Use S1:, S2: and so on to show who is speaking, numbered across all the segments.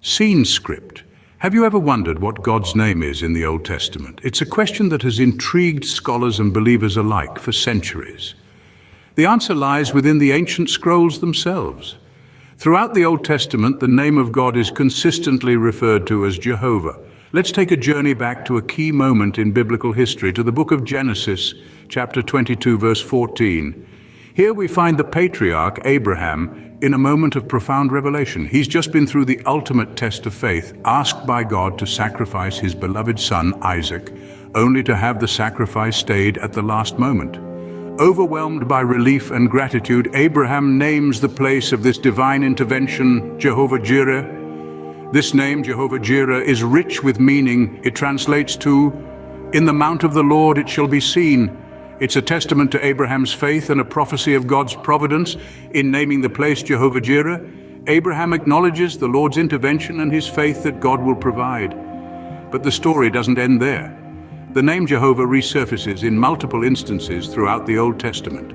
S1: Scene script. Have you ever wondered what God's name is in the Old Testament? It's a question that has intrigued scholars and believers alike for centuries. The answer lies within the ancient scrolls themselves. Throughout the Old Testament, the name of God is consistently referred to as Jehovah. Let's take a journey back to a key moment in biblical history, to the book of Genesis, chapter 22, verse 14. Here we find the patriarch Abraham in a moment of profound revelation. He's just been through the ultimate test of faith, asked by God to sacrifice his beloved son, Isaac, only to have the sacrifice stayed at the last moment. Overwhelmed by relief and gratitude, Abraham names the place of this divine intervention Jehovah Jireh. This name, Jehovah Jireh, is rich with meaning. It translates to, "In the mount of the Lord it shall be seen." It's a testament to Abraham's faith and a prophecy of God's providence in naming the place Jehovah Jireh. Abraham acknowledges the Lord's intervention and his faith that God will provide. But the story doesn't end there. The name Jehovah resurfaces in multiple instances throughout the Old Testament.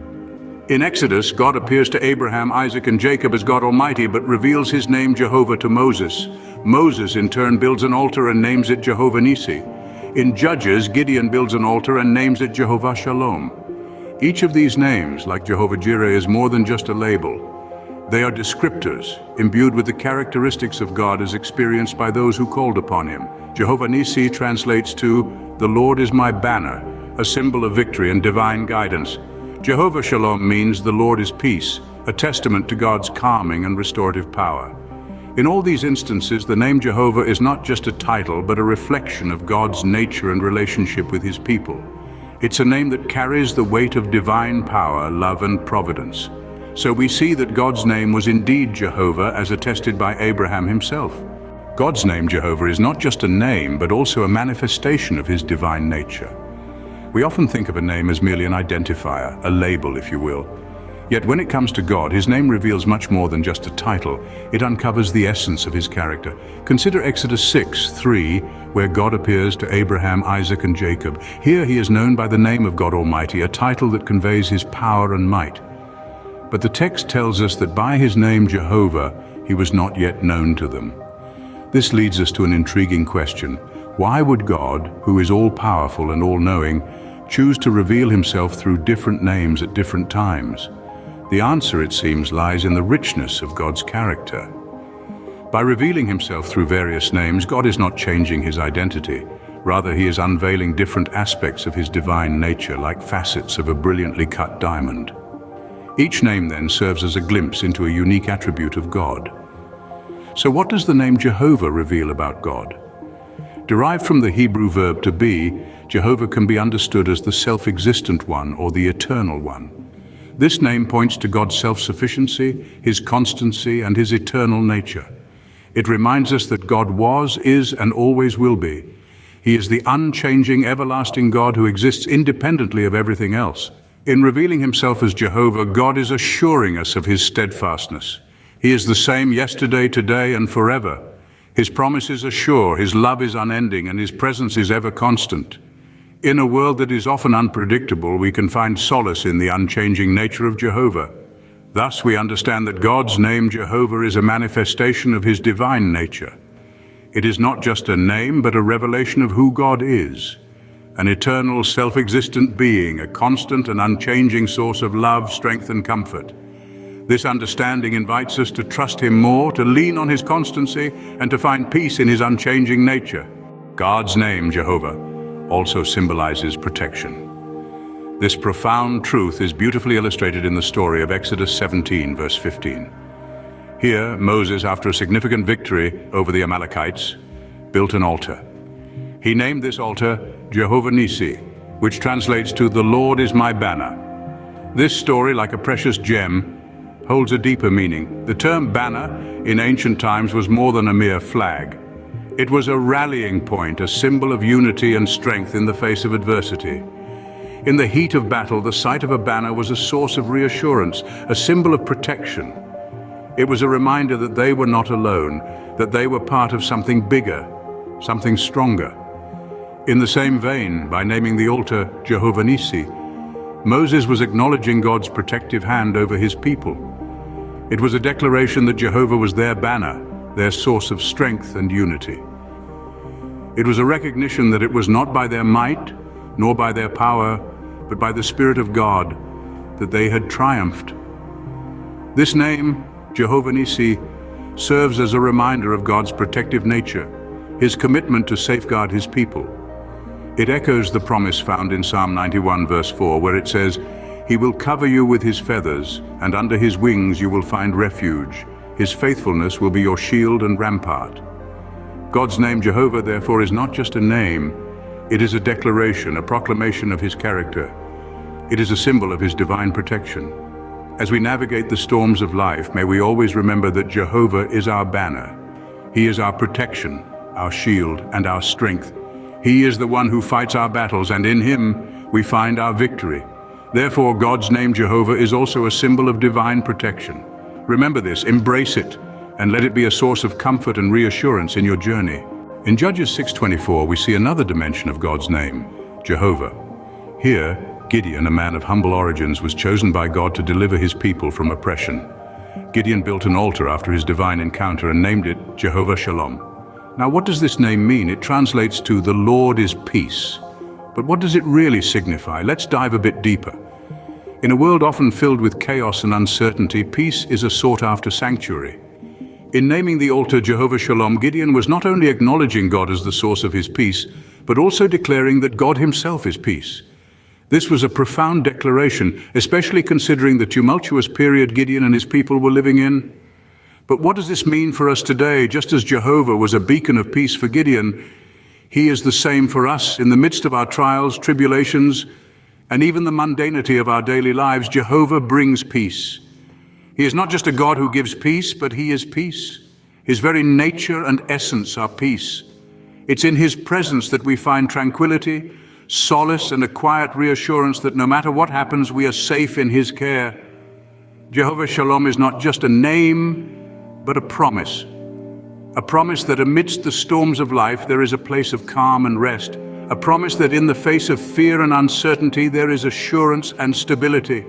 S1: In Exodus, God appears to Abraham, Isaac, and Jacob as God Almighty, but reveals his name Jehovah to Moses. Moses, in turn, builds an altar and names it Jehovah Nissi. In Judges, Gideon builds an altar and names it Jehovah Shalom. Each of these names, like Jehovah Jireh, is more than just a label. They are descriptors, imbued with the characteristics of God as experienced by those who called upon him. Jehovah Nissi translates to, "The Lord is my banner," a symbol of victory and divine guidance. Jehovah Shalom means "the Lord is peace," a testament to God's calming and restorative power. In all these instances, the name Jehovah is not just a title, but a reflection of God's nature and relationship with his people. It's a name that carries the weight of divine power, love, and providence. So we see that God's name was indeed Jehovah, as attested by Abraham himself. God's name, Jehovah, is not just a name, but also a manifestation of his divine nature. We often think of a name as merely an identifier, a label, if you will. Yet when it comes to God, his name reveals much more than just a title. It uncovers the essence of his character. Consider Exodus 6:3, where God appears to Abraham, Isaac, and Jacob. Here he is known by the name of God Almighty, a title that conveys his power and might. But the text tells us that by his name Jehovah, he was not yet known to them. This leads us to an intriguing question. Why would God, who is all-powerful and all-knowing, choose to reveal himself through different names at different times? The answer, it seems, lies in the richness of God's character. By revealing himself through various names, God is not changing his identity. Rather, he is unveiling different aspects of his divine nature, like facets of a brilliantly cut diamond. Each name then serves as a glimpse into a unique attribute of God. So what does the name Jehovah reveal about God? Derived from the Hebrew verb to be, Jehovah can be understood as the self-existent one or the eternal one. This name points to God's self-sufficiency, his constancy, and his eternal nature. It reminds us that God was, is, and always will be. He is the unchanging, everlasting God who exists independently of everything else. In revealing himself as Jehovah, God is assuring us of his steadfastness. He is the same yesterday, today, and forever. His promises are sure, his love is unending, and his presence is ever constant. In a world that is often unpredictable, we can find solace in the unchanging nature of Jehovah. Thus, we understand that God's name Jehovah is a manifestation of his divine nature. It is not just a name, but a revelation of who God is. An eternal, self-existent being, a constant and unchanging source of love, strength, and comfort. This understanding invites us to trust him more, to lean on his constancy, and to find peace in his unchanging nature. God's name, Jehovah, also symbolizes protection. This profound truth is beautifully illustrated in the story of Exodus 17, verse 15. Here, Moses, after a significant victory over the Amalekites, built an altar. He named this altar Jehovah Nissi, which translates to "The Lord is my banner." This story, like a precious gem, holds a deeper meaning. The term banner in ancient times was more than a mere flag. It was a rallying point, a symbol of unity and strength in the face of adversity. In the heat of battle, the sight of a banner was a source of reassurance, a symbol of protection. It was a reminder that they were not alone, that they were part of something bigger, something stronger. In the same vein, by naming the altar Jehovah Nissi, Moses was acknowledging God's protective hand over his people. It was a declaration that Jehovah was their banner, their source of strength and unity. It was a recognition that it was not by their might, nor by their power, but by the Spirit of God that they had triumphed. This name, Jehovah Nissi, serves as a reminder of God's protective nature, his commitment to safeguard his people. It echoes the promise found in Psalm 91 verse 4, where it says, "He will cover you with his feathers, and under his wings you will find refuge. His faithfulness will be your shield and rampart." God's name Jehovah, therefore, is not just a name. It is a declaration, a proclamation of his character. It is a symbol of his divine protection. As we navigate the storms of life, may we always remember that Jehovah is our banner. He is our protection, our shield, and our strength. He is the one who fights our battles, and in him we find our victory. Therefore, God's name Jehovah is also a symbol of divine protection. Remember this, embrace it, and let it be a source of comfort and reassurance in your journey. In Judges 6:24, we see another dimension of God's name, Jehovah. Here, Gideon, a man of humble origins, was chosen by God to deliver his people from oppression. Gideon built an altar after his divine encounter and named it Jehovah Shalom. Now, what does this name mean? It translates to "the Lord is peace." But what does it really signify? Let's dive a bit deeper. In a world often filled with chaos and uncertainty, peace is a sought-after sanctuary. In naming the altar Jehovah Shalom, Gideon was not only acknowledging God as the source of his peace, but also declaring that God himself is peace. This was a profound declaration, especially considering the tumultuous period Gideon and his people were living in. But what does this mean for us today? Just as Jehovah was a beacon of peace for Gideon, he is the same for us. In the midst of our trials, tribulations, and even the mundanity of our daily lives, Jehovah brings peace. He is not just a God who gives peace, but he is peace. His very nature and essence are peace. It's in his presence that we find tranquility, solace, and a quiet reassurance that no matter what happens, we are safe in his care. Jehovah Shalom is not just a name, but a promise. A promise that amidst the storms of life, there is a place of calm and rest. A promise that in the face of fear and uncertainty, there is assurance and stability.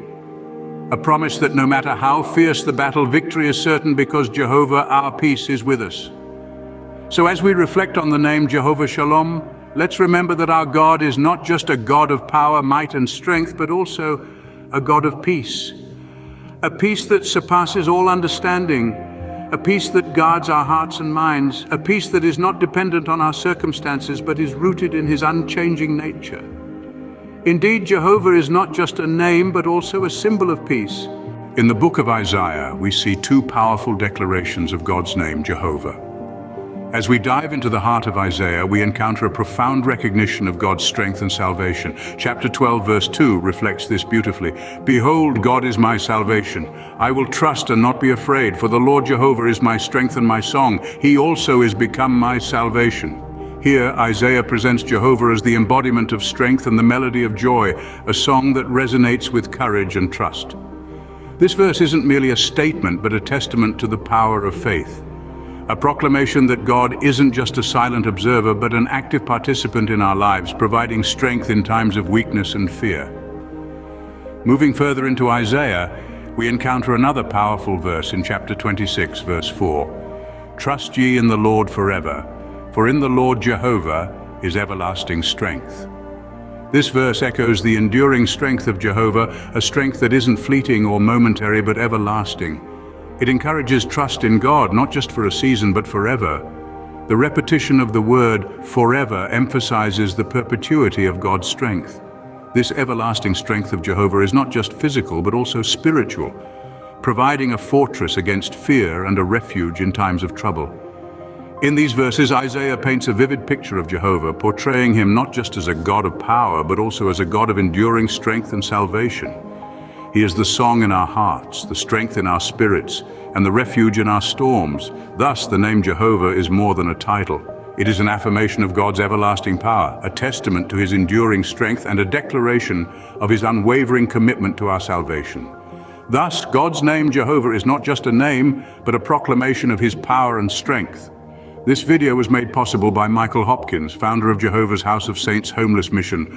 S1: A promise that no matter how fierce the battle, victory is certain because Jehovah, our peace, is with us. So as we reflect on the name Jehovah Shalom, let's remember that our God is not just a God of power, might, and strength, but also a God of peace. A peace that surpasses all understanding. A peace that guards our hearts and minds. A peace that is not dependent on our circumstances, but is rooted in his unchanging nature. Indeed, Jehovah is not just a name, but also a symbol of peace. In the book of Isaiah, we see two powerful declarations of God's name, Jehovah. As we dive into the heart of Isaiah, we encounter a profound recognition of God's strength and salvation. Chapter 12, verse 2 reflects this beautifully. "Behold, God is my salvation. I will trust and not be afraid, for the Lord Jehovah is my strength and my song. He also is become my salvation." Here, Isaiah presents Jehovah as the embodiment of strength and the melody of joy, a song that resonates with courage and trust. This verse isn't merely a statement, but a testament to the power of faith. A proclamation that God isn't just a silent observer, but an active participant in our lives, providing strength in times of weakness and fear. Moving further into Isaiah, we encounter another powerful verse in chapter 26, verse 4. "Trust ye in the Lord forever, for in the Lord Jehovah is everlasting strength." This verse echoes the enduring strength of Jehovah, a strength that isn't fleeting or momentary, but everlasting. It encourages trust in God, not just for a season, but forever. The repetition of the word forever emphasizes the perpetuity of God's strength. This everlasting strength of Jehovah is not just physical, but also spiritual, providing a fortress against fear and a refuge in times of trouble. In these verses, Isaiah paints a vivid picture of Jehovah, portraying him not just as a God of power, but also as a God of enduring strength and salvation. He is the song in our hearts, the strength in our spirits, and the refuge in our storms. Thus, the name Jehovah is more than a title. It is an affirmation of God's everlasting power, a testament to his enduring strength, and a declaration of his unwavering commitment to our salvation. Thus, God's name Jehovah is not just a name, but a proclamation of his power and strength. This video was made possible by Michael Hopkins, founder of Jehovah's House of Saints Homeless Mission.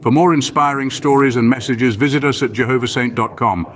S1: For more inspiring stories and messages, visit us at jehovahsaint.com.